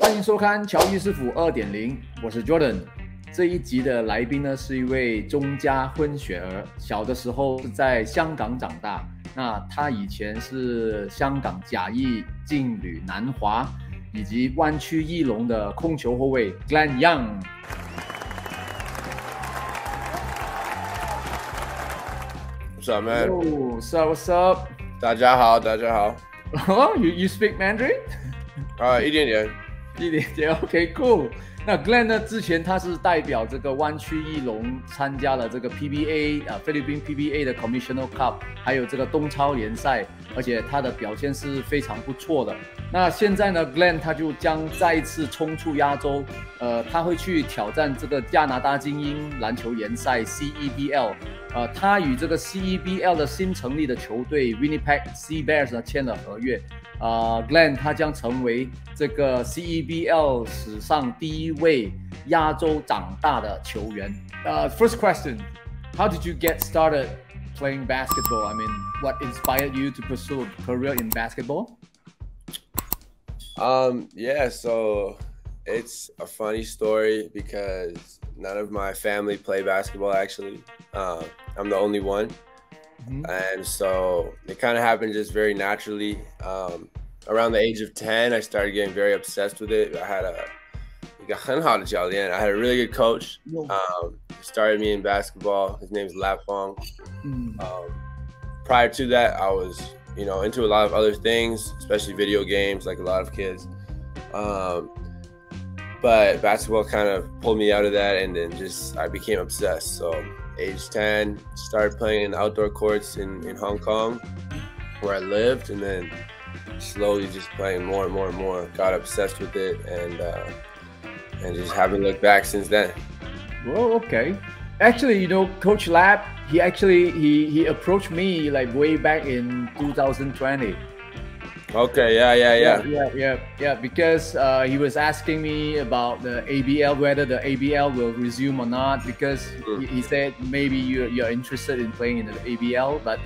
欢迎收看乔遇师傅2.0，我是 Jordan。这一集的来宾呢是一位中加混血儿，小的时候是在香港长大。那他以前是香港甲裔劲旅南华以及湾区翼龙的控球后卫 Glen Yang。What's up, man? Oh, what's up? 大家好，大家好。Oh, you speak Mandarin? 一点点。OK, cool. 那 Glen 呢？之前他是代表这个湾区翼龙参加了这个 PBA 菲律宾 PBA 的 Commissioner Cup， 还有这个东超联赛，而且他的表现是非常不错的。那现在呢 ，Glen 他就将再一次冲出亚洲，他会去挑战这个加拿大精英篮球联赛 CEBL。他与这个 CEBL 的新成立的球队 Winnipeg CEBL 呢签了合约。Glen 他将成为这个 CEBL 史上第一位亚洲长大的球员。First question, how did you get started playing basketball? I mean, what inspired you to pursue a career in basketball? Yeah, so it's a funny story because none of my family play basketball actually. I'm the only one. And so it kind of happened just very naturally. Around the age of 10, I started getting very obsessed with it. I had a really good coach. Started me in basketball. His name is Lapong. Prior to that, I was, into a lot of other things, especially video games, like a lot of kids. But basketball kind of pulled me out of that, and then I became obsessed. So age 10, started playing in outdoor courts in Hong Kong, where I lived, and then slowly just playing more and more and more. Got obsessed with it, and just haven't looked back since then. Well, okay. Actually, Coach Lab, he approached me like way back in 2020. Okay, yeah. Because he was asking me about the ABL, whether the ABL will resume or not. Because he said maybe you're interested in playing in the ABL, but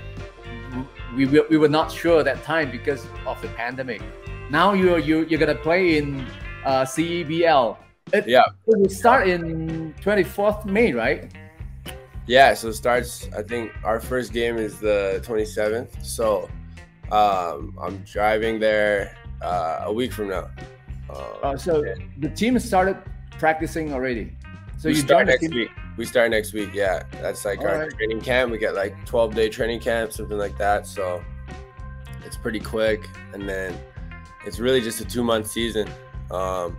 we were not sure at that time because of the pandemic. Now you're gonna play in CEBL. It will start in 24th May, right? Yeah, so it starts. I think our first game is the 27th. So. I'm driving there a week from now. So the team started practicing already. So we start next week. We start next week. Yeah, that's like our training camp. We get like 12-day training camp, something like that. So it's pretty quick, and then it's really just a 2-month season. A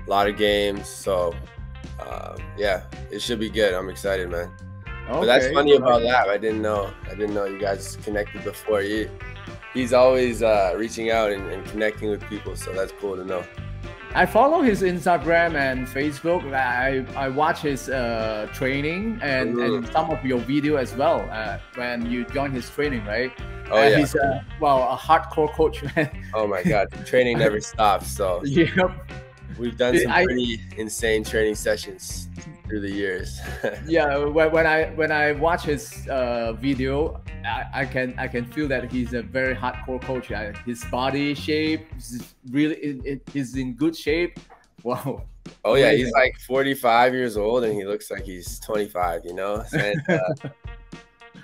lot of games. So yeah, it should be good. I'm excited, man. Okay. But that's funny about Lab. I didn't know you guys connected before. He's always reaching out and connecting with people, so that's cool to know. I follow his Instagram and Facebook. I watch his training and some of your video as well when you join his training, right? Oh yeah. He's a hardcore coach. Oh my God, training never stops. So yep. We've done some pretty insane training sessions through the years. Yeah, when I watch his video, I can feel that he's a very hardcore coach. His body shape is is in good shape. Wow. Oh yeah, he's like 45 years old and he looks like he's 25. And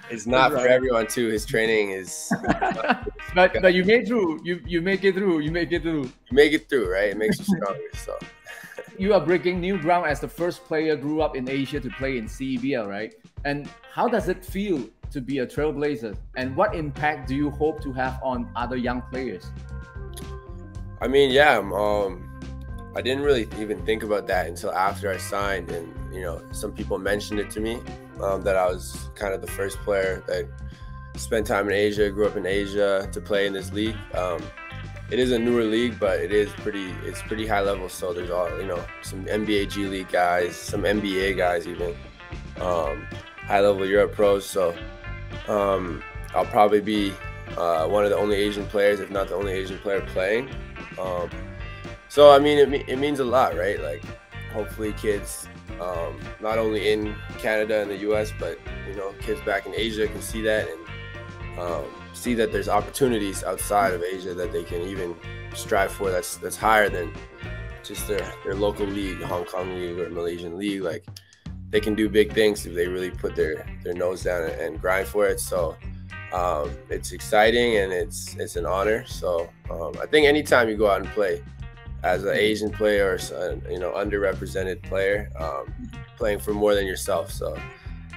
it's not for everyone too. His training is. But you made through. You make it through. You make it through. You make it through, right? It makes you stronger. So. You are breaking new ground as the first player grew up in Asia to play in CEBL, right? And how does it feel to be a trailblazer? And what impact do you hope to have on other young players? I mean, yeah, I didn't really even think about that until after I signed, and some people mentioned it to me that I was kind of the first player that spent time in Asia, grew up in Asia to play in this league. It is a newer league, but it's pretty high level. So there's some NBA G League guys, some NBA guys even, high level Europe pros. So I'll probably be one of the only Asian players, if not the only Asian player playing. So I mean, it means a lot, right? Like hopefully kids, not only in Canada and the US, but kids back in Asia can see that and see that there's opportunities outside of Asia that they can even strive for that's higher than just their local league, Hong Kong league or Malaysian league, like they can do big things if they really put their nose down and grind for it. So it's exciting and it's an honor. So I think anytime you go out and play as an Asian player or underrepresented player, playing for more than yourself. So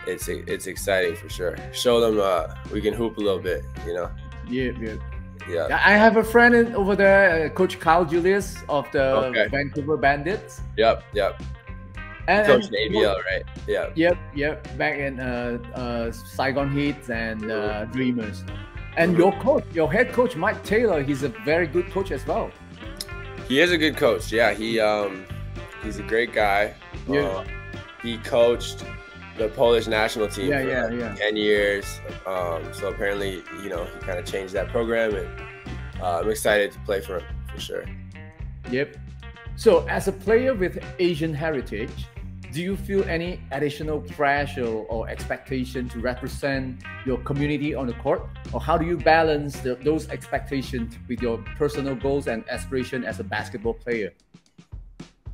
it's exciting for sure. Show them we can hoop a little bit, you know. Yeah. I have a friend over there, Coach Kyle Julius of the Vancouver Bandits. Yep. And Coach CEBL, right? Yeah. Yep. Back in Saigon Heat and Dreamers. And your coach, your head coach Mike Taylor, he's a very good coach as well. He is a good coach. Yeah, he's a great guy. Yeah. He coached the Polish national team for 10 years. So apparently, he kind of changed that program, and I'm excited to play for him for sure. Yep. So as a player with Asian heritage, do you feel any additional pressure or expectation to represent your community on the court? Or how do you balance those expectations with your personal goals and aspiration as a basketball player?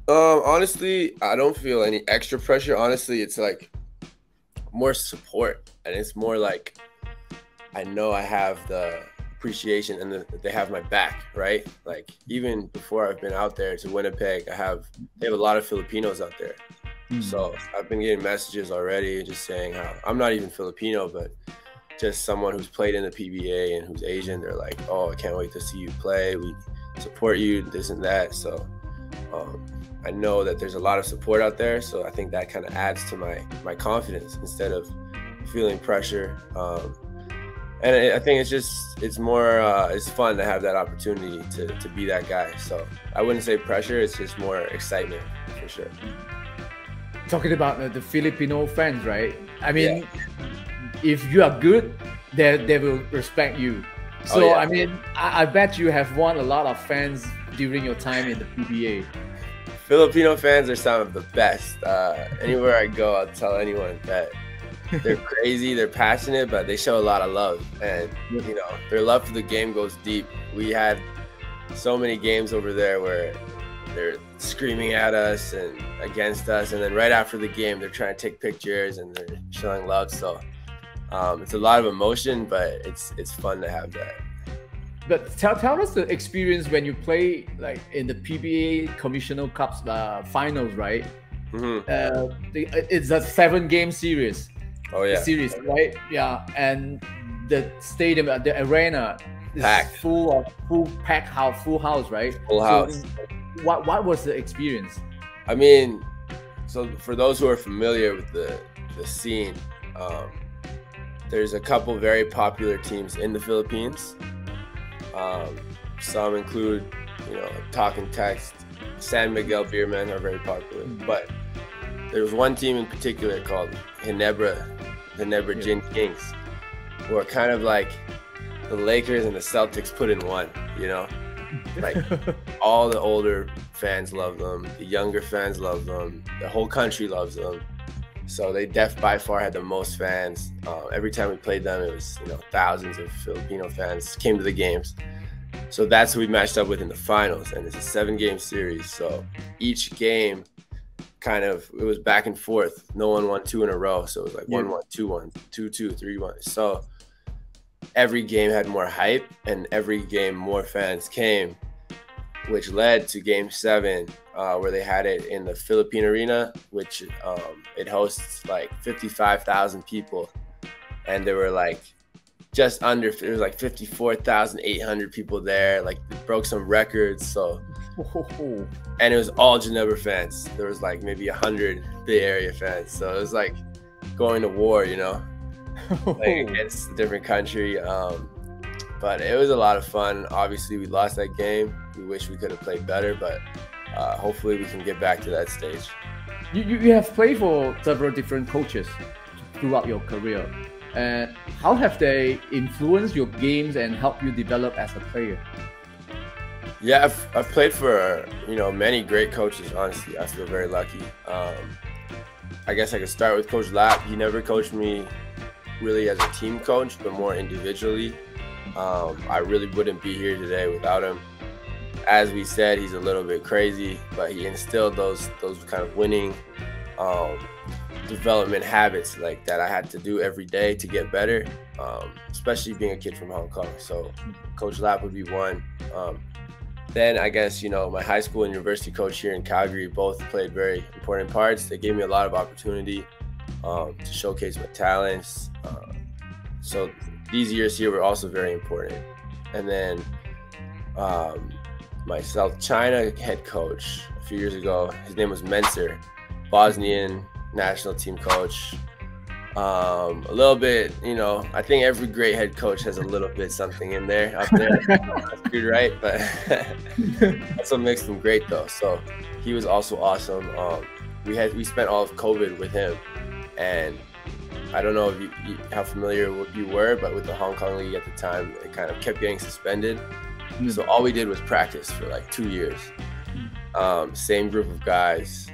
Honestly, I don't feel any extra pressure. Honestly, it's like more support, and it's more like I know I have the appreciation and they have my back, right? Like even before I've been out there to Winnipeg, they have a lot of Filipinos out there. So I've been getting messages already just saying how I'm not even Filipino, but just someone who's played in the PBA and who's Asian. They're like, oh, I can't wait to see you play. We support you, this and that. So I know that there's a lot of support out there. So I think that kind of adds to my confidence instead of feeling pressure. And I think it's more, it's fun to have that opportunity to be that guy. So I wouldn't say pressure, it's just more excitement for sure. Talking about the Filipino fans, right? I mean, if you are good, they will respect you. So, I mean, I bet you have won a lot of fans during your time in the PBA. Filipino fans are some of the best. Anywhere I go, I'll tell anyone that they're crazy, they're passionate, but they show a lot of love. And, their love for the game goes deep. We had so many games over there where they're screaming at us and against us, and then right after the game they're trying to take pictures and they're showing love. So it's a lot of emotion, but it's fun to have that. But tell us the experience when you play like in the PBA Commissioner Cups finals, right? It's a 7-game series. Series, right? Yeah, and the stadium, the arena is full house, right? Full house. So, what was the experience? I mean, so for those who are familiar with the scene, there's a couple very popular teams in the Philippines. Some include, Talk and Text, San Miguel Beermen are very popular, but there's one team in particular called Ginebra Gin Kings, who are kind of like the Lakers and the Celtics put in one, Like all the older fans love them, the younger fans love them, the whole country loves them. So they by far had the most fans. Every time we played them, it was thousands of Filipino fans came to the games. So that's who we matched up with in the finals, and it's a 7-game series. So each game it was back and forth. No one won 2 in a row, so it was like 1-1, 2-1, 2-2, 3-1. So every game had more hype, and every game more fans came, which led to Game 7, where they had it in the Philippine Arena, which it hosts like 55,000 people, and there were like just under, it was like 54,800 people there. Like it broke some records. So, and it was all Ginebra fans. There was like maybe 100 Bay Area fans. So it was like going to war, like against a different country. But it was a lot of fun. Obviously, we lost that game. We wish we could have played better, but hopefully we can get back to that stage. You have played for several different coaches throughout your career. And how have they influenced your games and helped you develop as a player? Yeah, I've played for many great coaches. Honestly, I feel very lucky. I guess I could start with Coach Lap. He never coached me really as a team coach, but more individually. I really wouldn't be here today without him. as we said, he's a little bit crazy, but he instilled those kind of winning development habits like that I had to do every day to get better, especially being a kid from Hong Kong. So Coach Lap would be one. Then I guess, you know, my high school and university coach here in Calgary both played very important parts. They gave me a lot of opportunity to showcase my talents. So these years here were also very important. And then my South China head coach a few years ago, his name was Menser, Bosnian national team coach. A little bit, you know, I think every great head coach has a little bit something in there up there. That's good, right? But that's what makes them great, though. So he was also awesome. We spent all of COVID with him, and I don't know if how familiar you were, but with the Hong Kong League at the time, it kind of kept getting suspended. So all we did was practice for like 2 years. Same group of guys,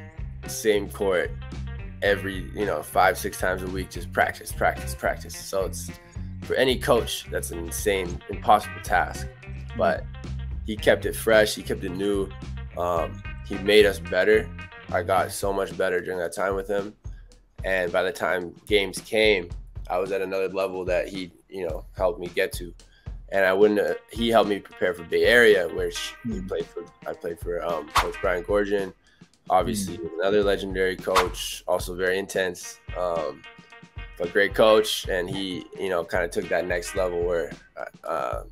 same court. Every, you know, 5-6 times a week, just practice. So it's, for any coach, that's an insane, impossible task. But he kept it fresh, he kept it new. He made us better. I got so much better during that time with him. And by the time games came, I was at another level that he, you know, helped me get to. And he helped me prepare for Bay Area, which I played for Coach Brian Gorgian. Obviously, another legendary coach, also very intense, but great coach. And he, you know, kind of took that next level where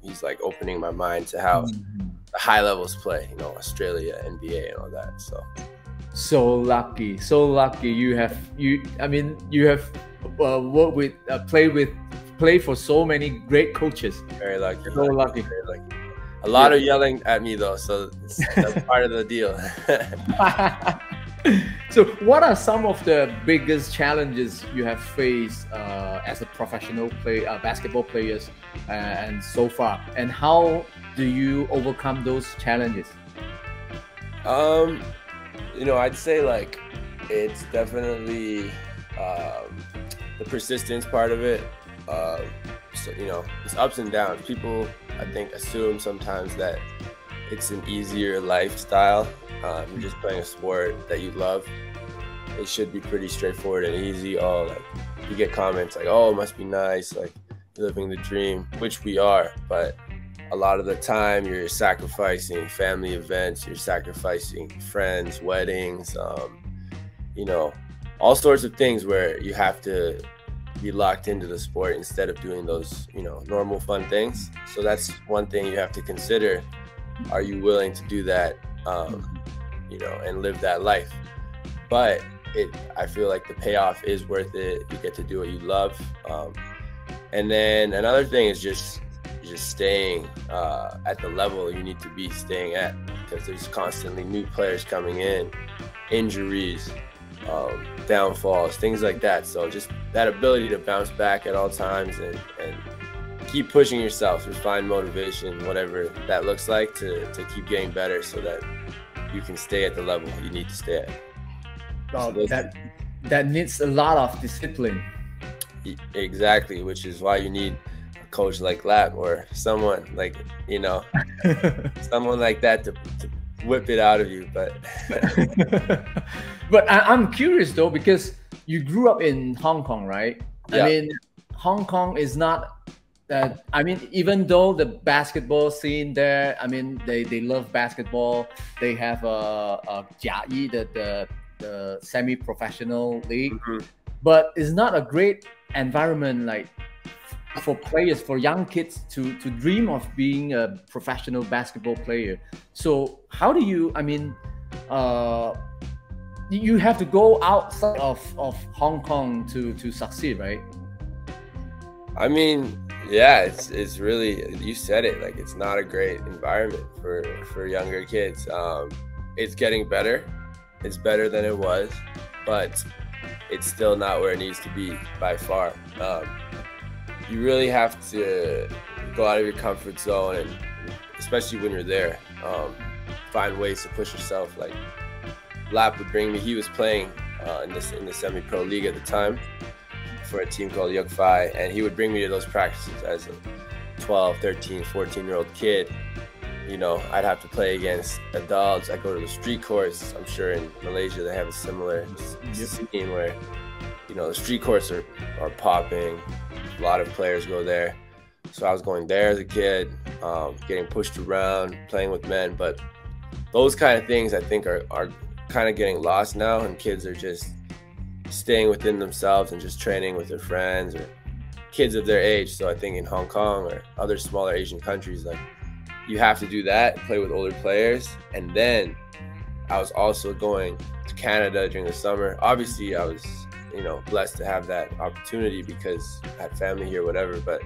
he's like opening my mind to how the high levels play, you know, Australia, NBA, and all that. So lucky. You have worked with, played for so many great coaches. Very lucky. So lucky. Very lucky. A lot of yelling at me though, so that's part of the deal. So what are some of the biggest challenges you have faced as a professional basketball players and so far, and how do you overcome those challenges? You know, I'd say like it's definitely the persistence part of it. So, you know, it's ups and downs. People, I think, assume sometimes that it's an easier lifestyle. You're just playing a sport that you love. It should be pretty straightforward and easy. Oh, like you get comments like, "Oh, it must be nice, like you're living the dream," which we are. But a lot of the time, you're sacrificing family events. You're sacrificing friends, weddings. You know, all sorts of things where you have to be locked into the sport instead of doing those, you know, normal fun things. So that's one thing you have to consider. Are you willing to do that, you know, and live that life? But I feel like the payoff is worth it. You get to do what you love. And then another thing is just staying at the level you need to be staying at, because there's constantly new players coming in, injuries, downfalls, things like that. So just that ability to bounce back at all times and keep pushing yourself to find motivation, whatever that looks like, to keep getting better so that you can stay at the level you need to stay at. Well, that needs a lot of discipline. Exactly, which is why you need a coach like Lap or someone like, you know, someone like that to whip it out of you. But but I'm curious though, because you grew up in Hong Kong, right? Yeah. I mean, Hong Kong is not I mean, even though the basketball scene there, I mean, they love basketball. They have a 甲一 the semi-professional league, but it's not a great environment like for players, for young kids to dream of being a professional basketball player. So how do you, I mean, you have to go outside of Hong Kong to succeed, right? I mean, yeah, it's really, you said it, like it's not a great environment for younger kids. It's getting better. It's better than it was, but it's still not where it needs to be by far. You really have to go out of your comfort zone, and especially when you're there, find ways to push yourself. Like Lap would bring me, he was playing in the semi-pro league at the time for a team called Yuk Phai, and he would bring me to those practices as a 12, 13, 14-year-old kid. you know, I'd have to play against adults. I go to the street courts. I'm sure in Malaysia they have a similar scene where, you know, the street courts are popping. A lot of players go there. So I was going there as a kid, getting pushed around, playing with men. But those kind of things I think are kind of getting lost now, and kids are just staying within themselves and just training with their friends or kids of their age. So I think in Hong Kong or other smaller Asian countries, like, you have to do that, play with older players. And then I was also going to Canada during the summer. Obviously I was, you know, blessed to have that opportunity because I had family here, whatever, but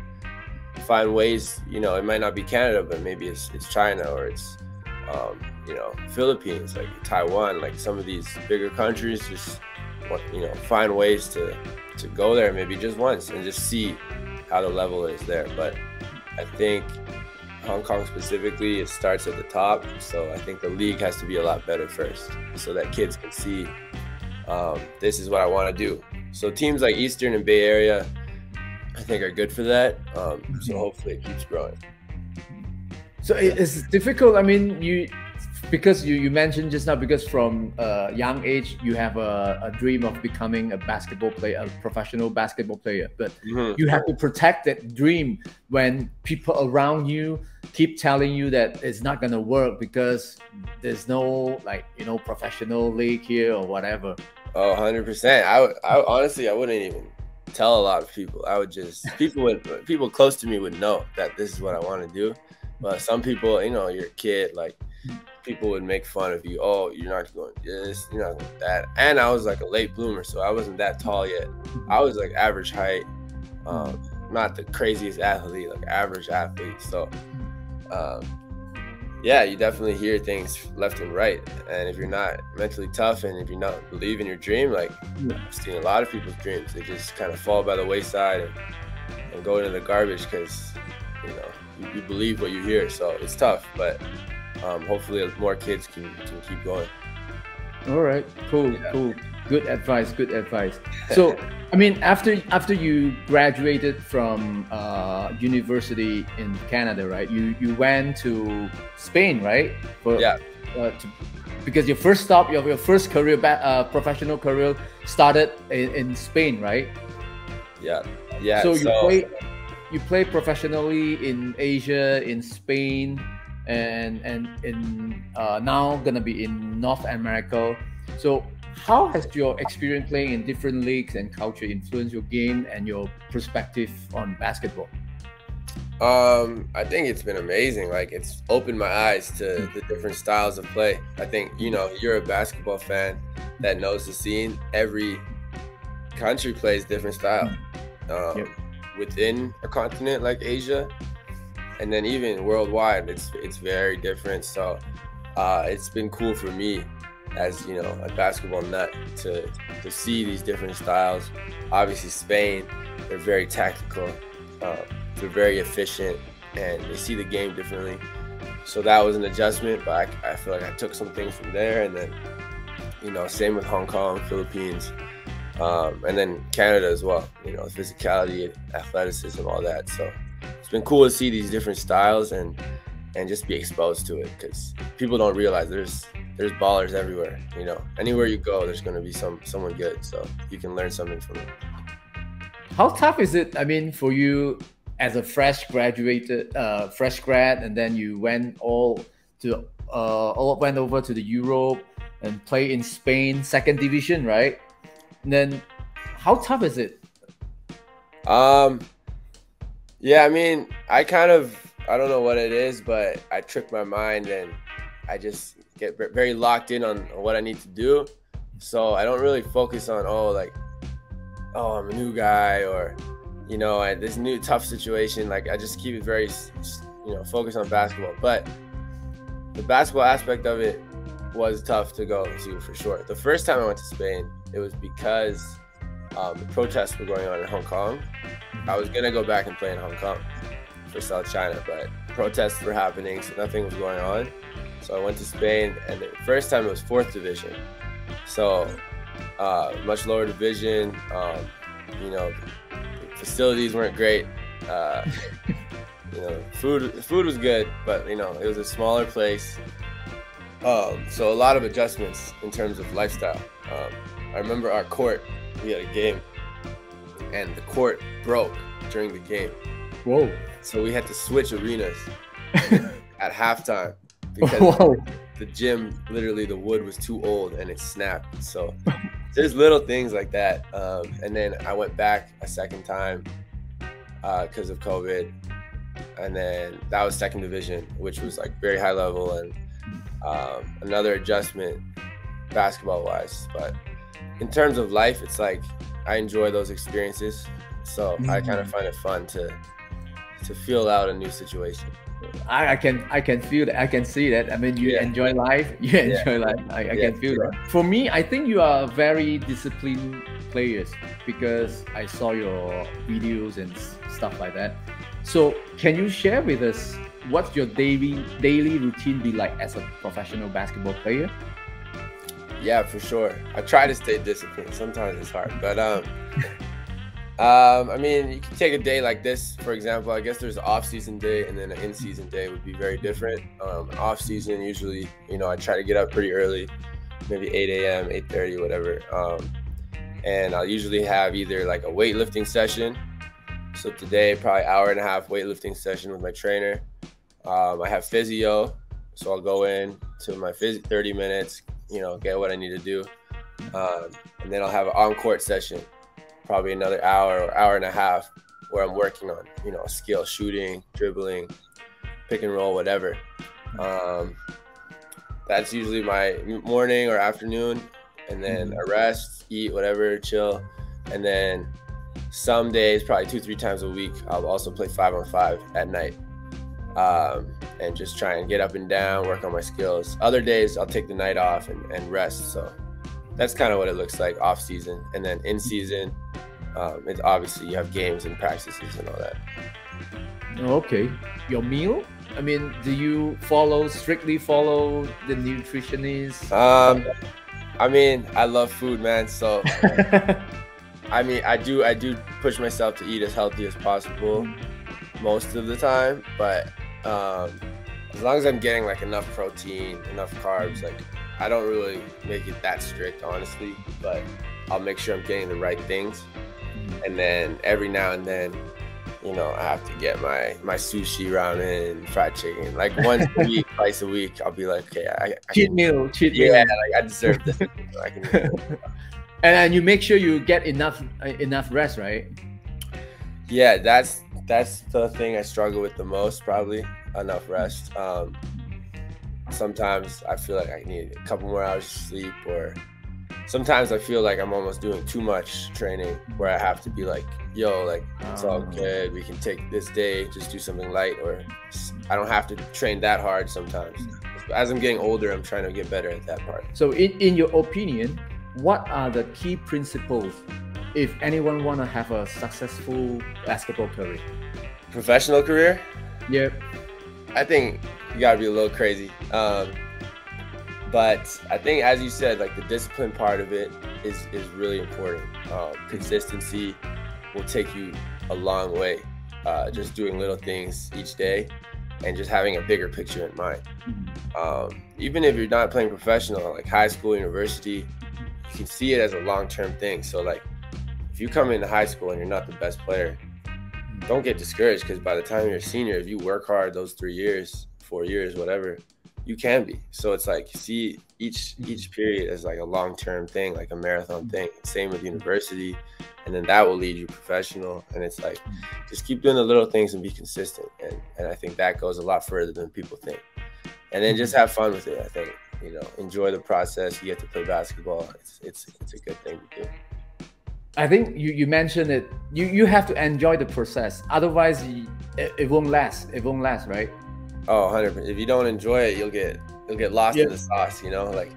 find ways, you know, it might not be Canada, but maybe it's China, or it's, you know, Philippines, like Taiwan, like some of these bigger countries. Just, you know, find ways to go there maybe just once and just see how the level is there. But I think Hong Kong specifically, it starts at the top. So I think the league has to be a lot better first so that kids can see, this is what I want to do. So teams like Eastern and Bay Area, I think, are good for that. So hopefully it keeps growing. So it's difficult. I mean, because you mentioned just now, because from a young age you have a dream of becoming a basketball player, a professional basketball player, but you have to protect that dream when people around you keep telling you that it's not going to work because there's no, like, you know, professional league here or whatever. Oh, 100%. I honestly, I wouldn't even tell a lot of people. I would just, people close to me would know that this is what I want to do. But some people, you know, you're a kid, like, people would make fun of you. Oh, you're not going this, you're not going that. And I was like a late bloomer, so I wasn't that tall yet. I was like average height, not the craziest athlete, like average athlete. So yeah, you definitely hear things left and right. And if you're not mentally tough and if you're not believe in your dream, like, I've seen a lot of people's dreams, they just kind of fall by the wayside and go into the garbage because, you know, you believe what you hear. So it's tough, but hopefully more kids can keep going. All right, cool. Good advice. So I mean, after you graduated from university in Canada, right, you went to Spain, right? Because your first stop, your first career, professional career started in Spain, right? Yeah. So you play professionally in Asia, in Spain, and in now gonna be in North America. So how has your experience playing in different leagues and culture influenced your game and your perspective on basketball? I think it's been amazing. Like, it's opened my eyes to the different styles of play. I think, you know, you're a basketball fan that knows the scene. Every country plays different style. Within a continent like Asia, and then even worldwide, it's very different. So it's been cool for me as, you know, a basketball nut to see these different styles. Obviously Spain, they're very tactical, they're very efficient, and they see the game differently. So that was an adjustment, but I feel like I took some things from there. And then, you know, same with Hong Kong, Philippines, and then Canada as well, you know, physicality, athleticism, all that. So it's been cool to see these different styles and just be exposed to it, because people don't realize there's ballers everywhere. You know, anywhere you go, there's going to be someone good, so you can learn something from it. How tough is it, I mean, for you as a fresh grad, and then you went over to the Europe and play in Spain, second division, right? And then how tough is it? Yeah, I mean, I don't know what it is, but I trick my mind and I just get very locked in on what I need to do. So I don't really focus on, I'm a new guy, or, you know, this new tough situation. Like, I just keep it very, you know, focused on basketball. But the basketball aspect of it was tough to go to, for sure. The first time I went to Spain, it was because the protests were going on in Hong Kong. I was gonna go back and play in Hong Kong for South China, but protests were happening, so nothing was going on. So I went to Spain, and the first time it was 4th division. So much lower division. You know, the facilities weren't great. You know, food was good, but you know, it was a smaller place. So a lot of adjustments in terms of lifestyle. I remember our court, we had a game and the court broke during the game. Whoa. So we had to switch arenas at halftime because the gym, literally the wood was too old and it snapped. So there's little things like that. And then I went back a second time because of COVID. And then that was second division, which was like very high level, and another adjustment basketball wise. But in terms of life, it's like I enjoy those experiences. So I kind of find it fun to feel out a new situation. I can feel that. I can see that. I mean, you enjoy life. You enjoy life. I can feel that. For me, I think you are very disciplined players because I saw your videos and stuff like that. So can you share with us what's your daily routine be like as a professional basketball player? Yeah, for sure. I try to stay disciplined. Sometimes it's hard, but I mean, you can take a day like this, for example. I guess there's an off-season day and then an in-season day would be very different. Off-season, usually, you know, I try to get up pretty early, maybe 8 a.m., 8:30, whatever. And I'll usually have either like a weightlifting session. So today, probably hour and a half weightlifting session with my trainer. I have physio, so I'll go in to my 30 minutes, you know, get what I need to do. And then I'll have an on-court session, probably another hour or hour and a half, where I'm working on, you know, a skill, shooting, dribbling, pick and roll, whatever. That's usually my morning or afternoon. And then a rest, eat, whatever, chill. And then some days, probably 2-3 times a week, I'll also play 5-on-5 at night. And just try and get up and down, work on my skills. Other days, I'll take the night off and rest. So that's kind of what it looks like off season. And then in season, it's obviously you have games and practices and all that. Okay. Your meal? I mean, do you strictly follow the nutritionist? I mean, I love food, man. So I mean, I do push myself to eat as healthy as possible most of the time, but as long as I'm getting like enough protein, enough carbs, like I don't really make it that strict, honestly, but I'll make sure I'm getting the right things. And then every now and then, you know, I have to get my sushi, ramen, fried chicken. Like once a week, twice a week, I'll be like, okay, I cheat meal. Yeah, like I deserve this. I can And you make sure you get enough rest, right? Yeah, that's the thing I struggle with the most, probably, enough rest. Sometimes I feel like I need a couple more hours of sleep, or sometimes I feel like I'm almost doing too much training where I have to be like, yo, like, it's all good. We can take this day, just do something light, or I don't have to train that hard sometimes. As I'm getting older, I'm trying to get better at that part. So in your opinion, what are the key principles if anyone want to have a successful basketball career? Professional career? Yeah. I think you gotta be a little crazy. But I think, as you said, like the discipline part of it is really important. Consistency will take you a long way. Just doing little things each day and just having a bigger picture in mind. Even if you're not playing professional, like high school, university, you can see it as a long-term thing. So like, if you come into high school and you're not the best player, don't get discouraged, because by the time you're a senior, if you work hard those 3 years, 4 years, whatever, you can be. So it's like, see each period as like a long-term thing, like a marathon thing. Same with university, and then that will lead you professional. And it's like, just keep doing the little things and be consistent. And I think that goes a lot further than people think. And then just have fun with it. I think, you know, enjoy the process. You get to play basketball. It's a good thing to do. I think you mentioned it. You have to enjoy the process. Otherwise, it won't last. It won't last, right? Oh, 100%. If you don't enjoy it, you'll get lost in the sauce. You know, like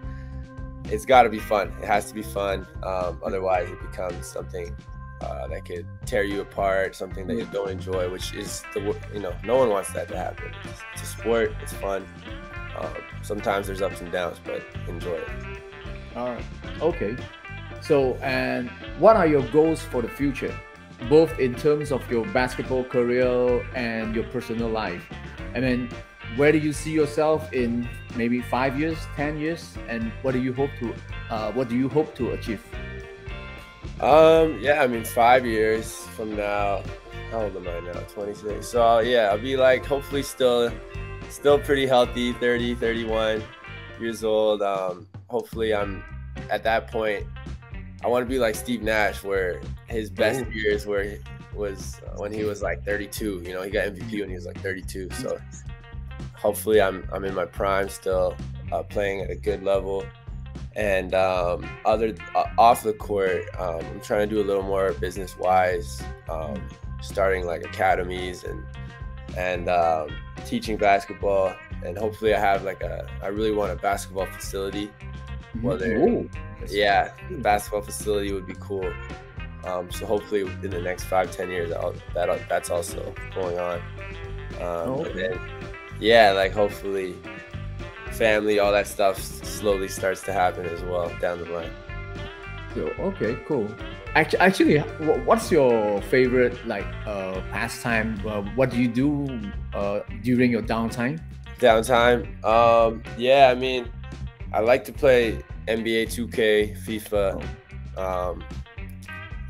it's got to be fun. It has to be fun. Otherwise, it becomes something that could tear you apart. Something that you don't enjoy, which is no one wants that to happen. It's a sport. It's fun. Sometimes there's ups and downs, but enjoy it. All right. Okay. So, and what are your goals for the future? both in terms of your basketball career and your personal life. I mean, where do you see yourself in maybe 5 years, 10 years, and what do you hope to achieve? Yeah, I mean, 5 years from now, how old am I now? 26. So yeah, I'll be like hopefully still pretty healthy, 30, 31 years old. Hopefully I'm at that point. I want to be like Steve Nash, where his best years was when he was like 32. You know, he got MVP when he was like 32. So hopefully I'm in my prime still, playing at a good level. And off the court, I'm trying to do a little more business-wise, starting like academies and teaching basketball. And hopefully I have I really want a basketball facility. Yeah, the basketball facility would be cool. So hopefully in the next 5-10 years, that's also going on. But then, yeah, like hopefully family, all that stuff slowly starts to happen as well down the line. So, okay, cool. Actually, what's your favorite pastime? What do you do during your downtime? Yeah, I mean, I like to play NBA 2K, FIFA,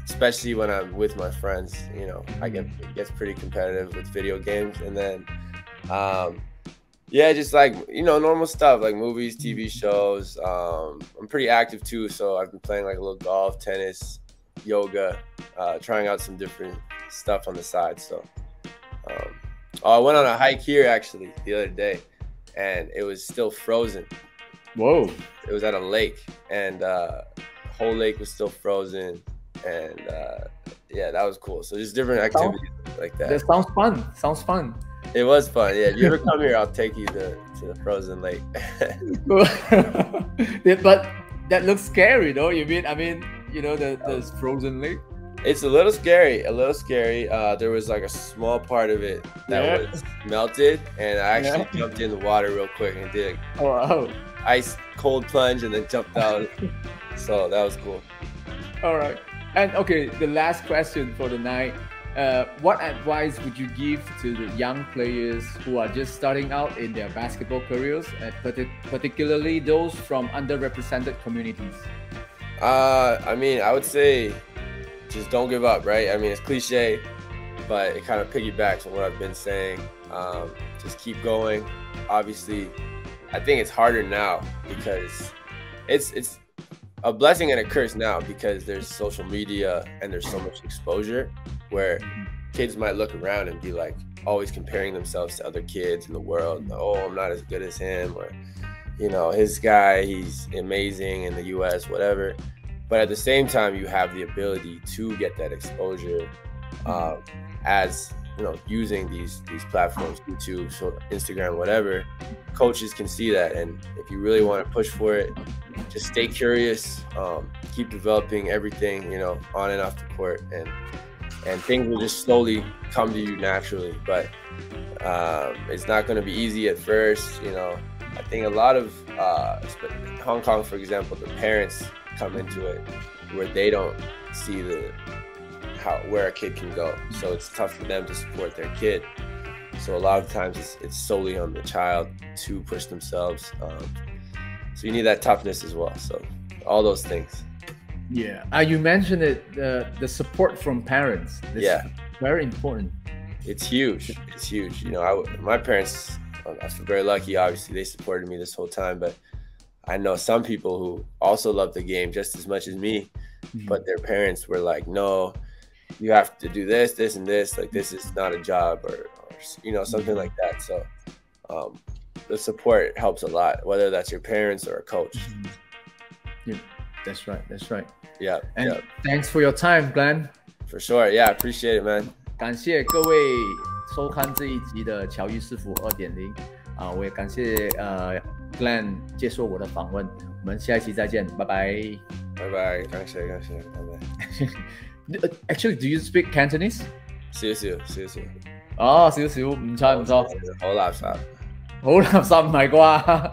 especially when I'm with my friends. You know, it gets pretty competitive with video games. And then, yeah, just like, you know, normal stuff like movies, TV shows. I'm pretty active too, so I've been playing like a little golf, tennis, yoga, trying out some different stuff on the side. So, I went on a hike here actually the other day, and it was still frozen. Whoa! It was at a lake, and the whole lake was still frozen, and yeah, that was cool. So just different activities like that. That sounds fun. Sounds fun. It was fun. Yeah, if you ever come here, I'll take you to the frozen lake. But that looks scary, though. I mean, you know, the frozen lake. It's a little scary. There was like a small part of it that was melted, and I actually jumped in the water real quick and did ice cold plunge and then jumped out. So that was cool. All right. And okay, the last question for the night. What advice would you give to the young players who are just starting out in their basketball careers, particularly those from underrepresented communities? I mean, I would say just don't give up, right? I mean, it's cliche, but it kind of piggybacks on what I've been saying. Just keep going. Obviously, I think it's harder now because it's a blessing and a curse now because there's social media and there's so much exposure where kids might look around and be like always comparing themselves to other kids in the world. Oh, I'm not as good as him, or, you know, his guy, he's amazing in the US, whatever. But at the same time, you have the ability to get that exposure as, you know, using these platforms, YouTube, so Instagram, whatever. Coaches can see that, and if you really want to push for it, just stay curious, keep developing everything, you know, on and off the court, and things will just slowly come to you naturally. But it's not going to be easy at first, you know. I think a lot of Hong Kong, for example, the parents come into it where they don't see where a kid can go, so it's tough for them to support their kid. So a lot of times it's solely on the child to push themselves. So you need that toughness as well. So all those things. Yeah, you mentioned it, the support from parents. This is very important. It's huge. It's huge. You know, my parents, I feel very lucky. Obviously, they supported me this whole time, but I know some people who also love the game just as much as me, but their parents were like, no, you have to do this, this, and this. Like, this is not a job, or you know, something like that. So the support helps a lot, whether that's your parents or a coach. Yeah, that's right. Yeah. And thanks for your time, Glen. For sure. Yeah, appreciate it, man. 感谢各位收看这一集的乔遇师傅2.0我也感谢Glen 接受我的访问，我們下一期再見，拜拜。拜拜，感謝，拜拜。Actually, do you speak Cantonese? 少少。哦，少少，唔錯。好垃圾。好垃圾唔係啩？